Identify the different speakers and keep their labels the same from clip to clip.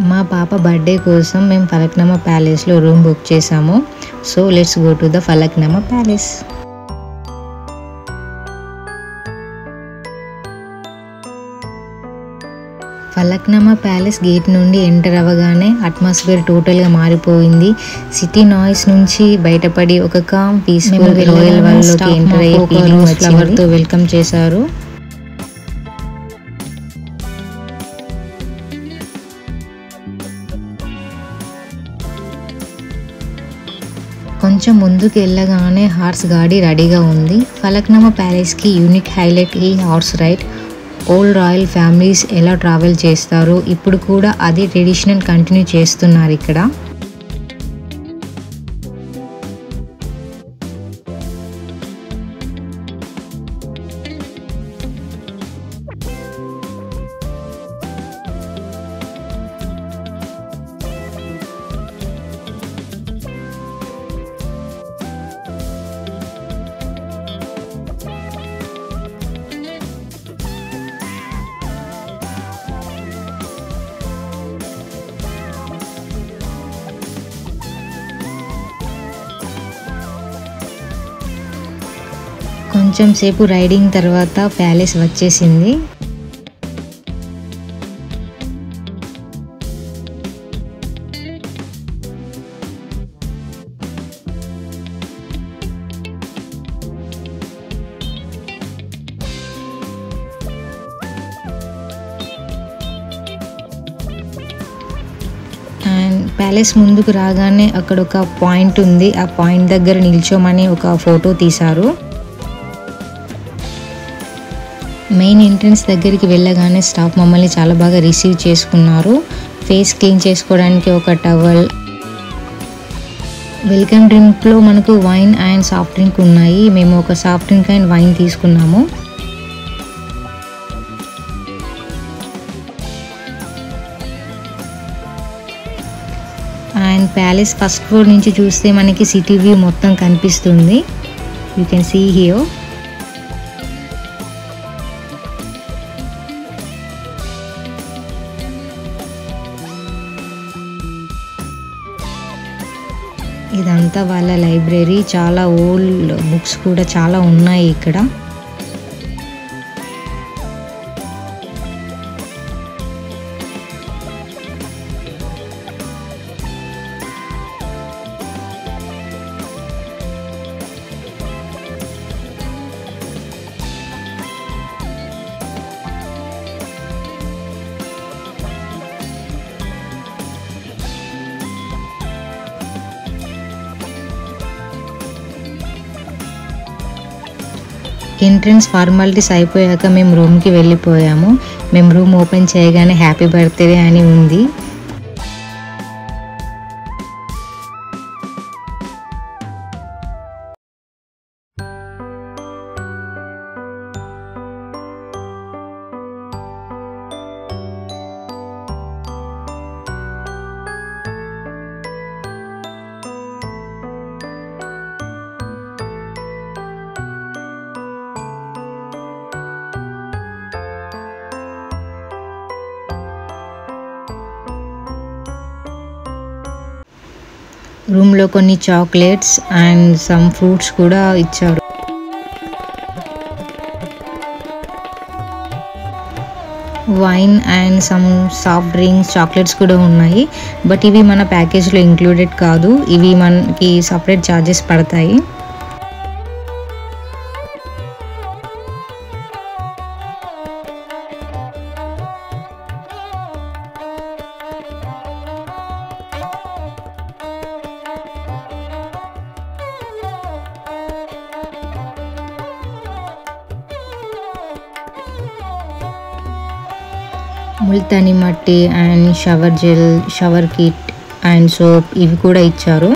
Speaker 1: మా పాప బర్త్డే కోసం మేము ఫలక్నామా ప్యాలెస్లో రూమ్ బుక్ చేసాము. So let's go to the Falaknuma palace. Falaknuma palace gate నుండి ఎంటర్ అవ్వగానే అట్మాస్ఫియర్ టోటల్గా మారిపోయింది. సిటీ నాయిస్ నుంచి బయటపడి ఒక కామ్ పీస్ఫుల్ రాయల్ వరల్డ్లోకి ఎంటర్ అయ్యే ఫీలింగ్ ఫ్లవర్తో వెల్కమ్ చేశారు. కొంచెం ముందుకు వెళ్ళగానే హార్స్ గాడి రెడీగా ఉంది. ఫలక్నామా ప్యాలెస్కి యూనిక్ హైలైట్ ఈ horse ride. Old royal families ఎలా ట్రావెల్ చేస్తారో ఇప్పుడు కూడా అదే ట్రెడిషనల్ కంటిన్యూ చేస్తున్నారు ఇక్కడ. కొంచెం సేపు రైడింగ్ తర్వాత ప్యాలెస్ వచ్చేసింది. అండ్ ప్యాలెస్ ముందుకు రాగానే అక్కడ ఒక పాయింట్ ఉంది. ఆ పాయింట్ దగ్గర నిల్చోమని ఒక ఫోటో తీశారు. మెయిన్ ఎంట్రన్స్ దగ్గరికి వెళ్ళగానే స్టాఫ్ మమ్మల్ని చాలా బాగా రిసీవ్ చేసుకున్నారు. ఫేస్ క్లీన్ చేసుకోవడానికి ఒక టవల్. వెల్కమ్ డ్రింక్లో మనకు వైన్ అండ్ సాఫ్ట్ డ్రింక్ ఉన్నాయి. మేము ఒక సాఫ్ట్ డ్రింక్ అండ్ వైన్ తీసుకున్నాము. అండ్ ప్యాలెస్ ఫస్ట్ ఫ్లోర్ నుంచి చూస్తే మనకి సిటీ వ్యూ మొత్తం కనిపిస్తుంది. You can see here. ఇదంతా వాళ్ళ లైబ్రరీ. చాలా ఓల్డ్ బుక్స్ కూడా చాలా ఉన్నాయి ఇక్కడ. ఎంట్రన్స్ ఫార్మాలిటీస్ అయిపోయాక మేము రూమ్కి వెళ్ళిపోయాము. మేము రూమ్ ఓపెన్ చేయగానే హ్యాపీ బర్త్డే అని ఉంది. రూమ్లో కొన్ని చాక్లెట్స్ అండ్ సమ్ ఫ్రూట్స్ కూడా ఇచ్చారు. Wine and some soft drinks, chocolates కూడా ఉన్నాయి. బట్ ఇవి మన ప్యాకేజ్లో ఇంక్లూడెడ్ కాదు. ఇవి మనకి సపరేట్ ఛార్జెస్ పడతాయి. ముల్తానీ మట్టి and shower gel, shower kit and soap ఇవి కూడా ఇచ్చారు.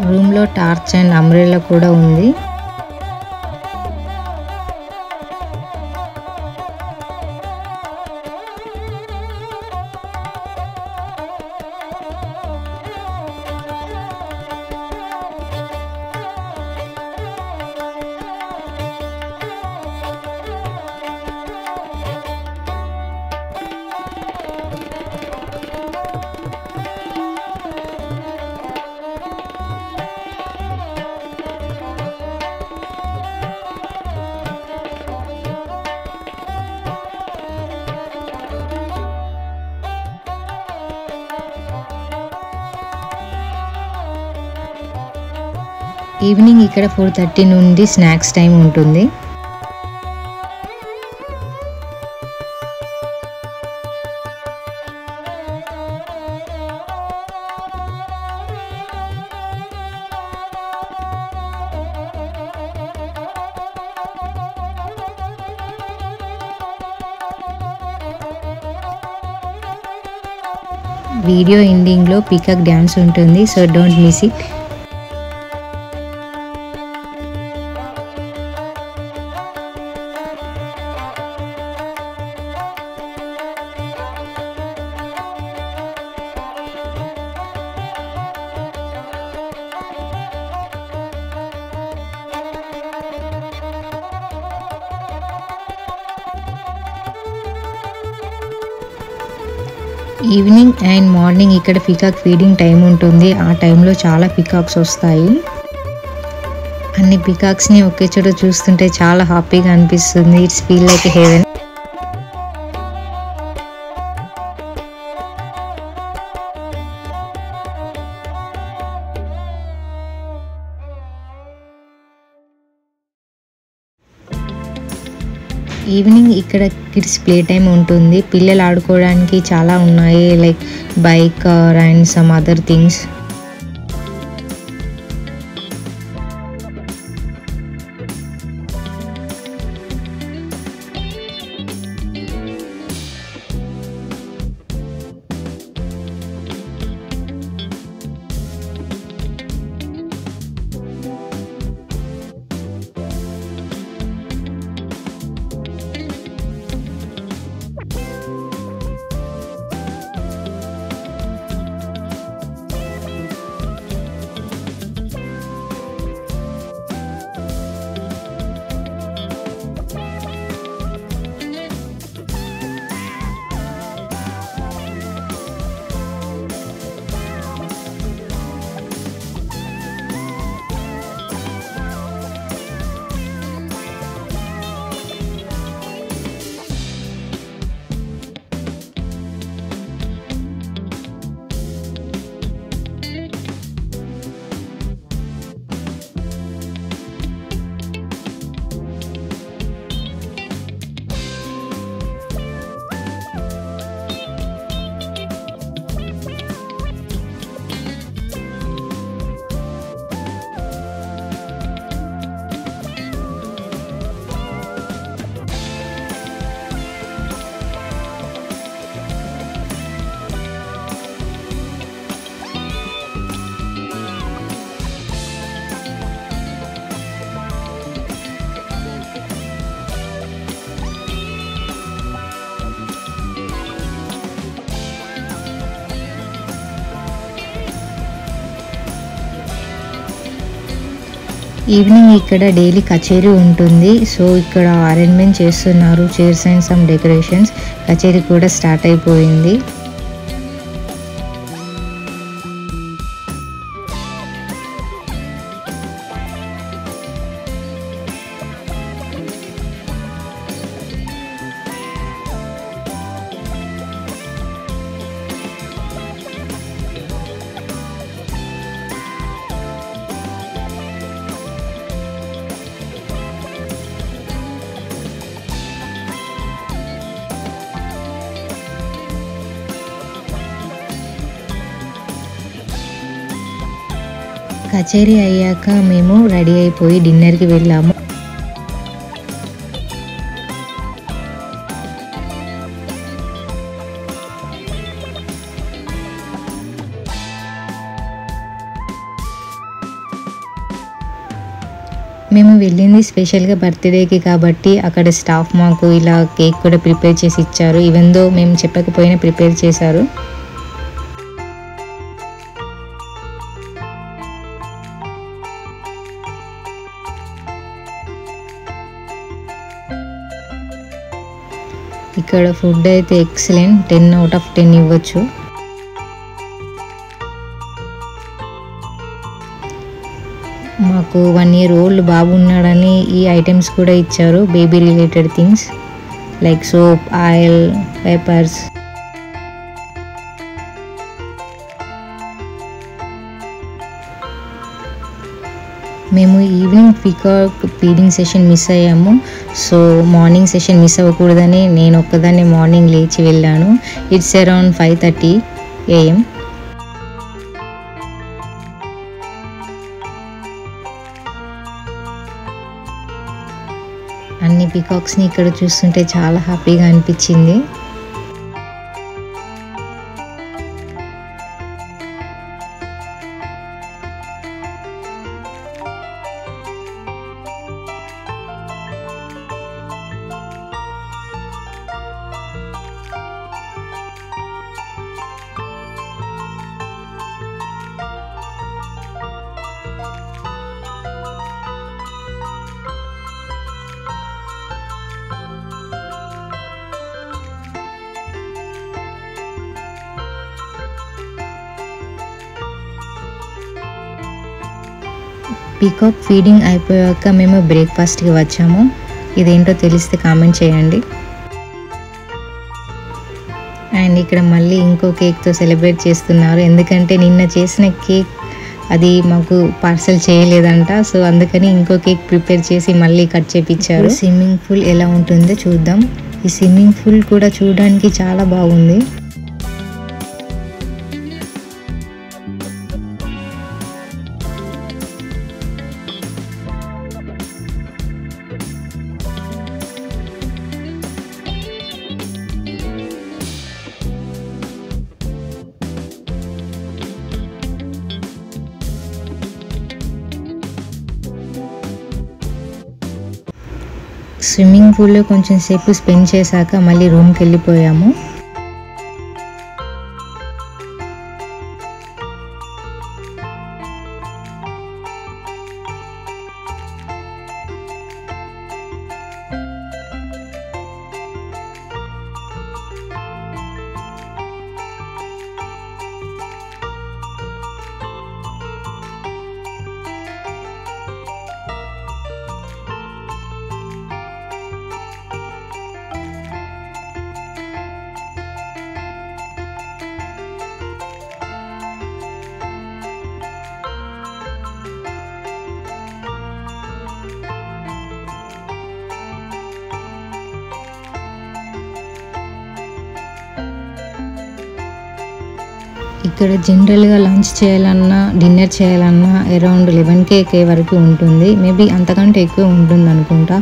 Speaker 1: రూమ్లో టార్చ్ అండ్ అంబ్రెల్లా కూడా ఉంది. ఈవినింగ్ ఇక్కడ 4:30 నుండి స్నాక్స్ టైం ఉంటుంది. వీడియో ఎండింగ్లో పీకాక్ డ్యాన్స్ ఉంటుంది, so don't miss it. Evening and morning ఇక్కడ పీకాక్ ఫీడింగ్ టైం ఉంటుంది. ఆ టైంలో చాలా పీకాక్స్ వస్తాయి. అన్ని పీకాక్స్ని ఒకే చోట చూస్తుంటే చాలా హ్యాపీగా అనిపిస్తుంది. It's feel like heaven. Evening ఇక్కడ కిడ్స్ ప్లే టైం ఉంటుంది. పిల్లలు ఆడుకోవడానికి చాలా ఉన్నాయి, like bike and some other things. Evening ఇక్కడ డైలీ కచేరీ ఉంటుంది. సో ఇక్కడ అరేంజ్మెంట్ చేస్తున్నారు, చైర్స్ అండ్ సమ్ డెకరేషన్స్. కచేరీ కూడా స్టార్ట్ అయిపోయింది. కచేరీ అయ్యాక మేము రెడీ అయిపోయి డిన్నర్కి వెళ్ళాము. మేము వెళ్ళింది స్పెషల్గా బర్త్డేకి కాబట్టి అక్కడ స్టాఫ్ మాకు ఇలా కేక్ కూడా ప్రిపేర్ చేసి ఇచ్చారు. ఈవెన్ దో మేము చెప్పకపోయినా ప్రిపేర్ చేశారు. ఇక్కడ ఫుడ్ అయితే ఎక్సలెంట్, 10 out of 10 ఇవ్వచ్చు. మాకు 1 year old బాబు ఉన్నాడని ఈ ఐటమ్స్ కూడా ఇచ్చారు, baby related things like soap, oil, papers. మేము evening peacock feeding session miss అయ్యాము. సో మార్నింగ్ సెషన్ మిస్ అవ్వకూడదని నేను ఒక్కదాన్ని మార్నింగ్ లేచి వెళ్ళాను. It's around 5:30 AM. అన్ని పీకాక్స్ని ఇక్కడ చూస్తుంటే చాలా హ్యాపీగా అనిపించింది. పీకాక్ ఫీడింగ్ అయిపోయాక మేము బ్రేక్ఫాస్ట్కి వచ్చాము. ఇదేంటో తెలిస్తే కామెంట్ చేయండి. అండ్ ఇక్కడ మళ్ళీ ఇంకో కేక్తో సెలబ్రేట్ చేస్తున్నారు. ఎందుకంటే నిన్న చేసిన కేక్ అది మాకు పార్సల్ చేయలేదంట. సో అందుకని ఇంకో కేక్ ప్రిపేర్ చేసి మళ్ళీ కట్ చేయించారు. స్విమ్మింగ్ పూల్ ఎలా ఉంటుందో చూద్దాం. ఈ స్విమ్మింగ్ పూల్ కూడా చూడడానికి చాలా బాగుంది. స్విమ్మింగ్ పూల్లో కొంచెం సేపు స్పెండ్ చేశాక మళ్ళీ రూమ్కి వెళ్ళిపోయాము. ఇక్కడ జనరల్గా లంచ్ చేయాలన్నా డిన్నర్ చేయాలన్నా అరౌండ్ 11K వరకు ఉంటుంది. మేబీ అంతకంటే ఎక్కువ ఉంటుంది అనుకుంటా.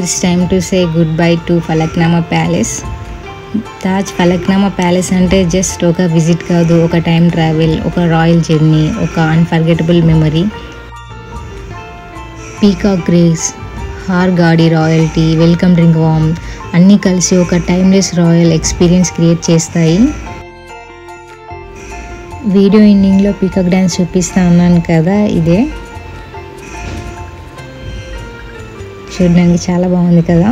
Speaker 1: It's time to say goodbye to Falaknama Palace. Taj Falaknuma palace అంటే జస్ట్ ఒక విజిట్ కాదు, ఒక టైం ట్రావెల్, ఒక రాయల్ జర్నీ, ఒక unforgettable memory. Peacock grace, horse గాడి రాయల్టీ, వెల్కమ్ డ్రింక్ వామ్ అన్నీ కలిసి ఒక టైమ్లెస్ రాయల్ ఎక్స్పీరియన్స్ క్రియేట్ చేస్తాయి. వీడియో ఎండింగ్లో పీకాక్ డ్యాన్స్ చూపిస్తా అన్నాను కదా, ఇదే. చూడడానికి చాలా బాగుంది కదా.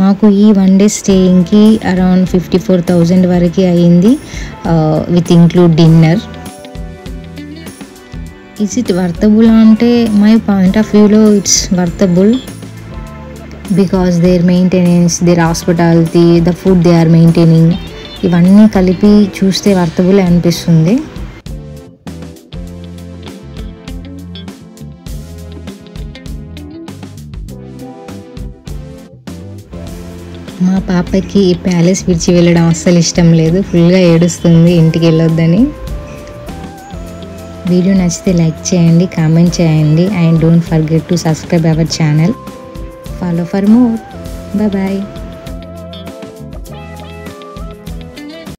Speaker 1: మాకు ఈ 1 డే స్టేయింగ్కి అరౌండ్ 54,000 వరకు అయ్యింది, with include dinner. Is it worthable అంటే మై పాయింట్ ఆఫ్ వ్యూలో it's worthable. Because their maintenance, their hospitality, the food they are maintaining, ఇవన్నీ కలిపి చూస్తే వర్తబుల్ అనిపిస్తుంది. మా పాపకి ఈ ప్యాలెస్ విడిచి వెళ్ళడం అస్సలు ఇష్టం లేదు, ఫుల్గా ఏడుస్తుంది ఇంటికి వెళ్ళొద్దని. వీడియో నచ్చితే లైక్ చేయండి, కామెంట్ చేయండి, and don't forget to subscribe our channel. Follow for more. Bye.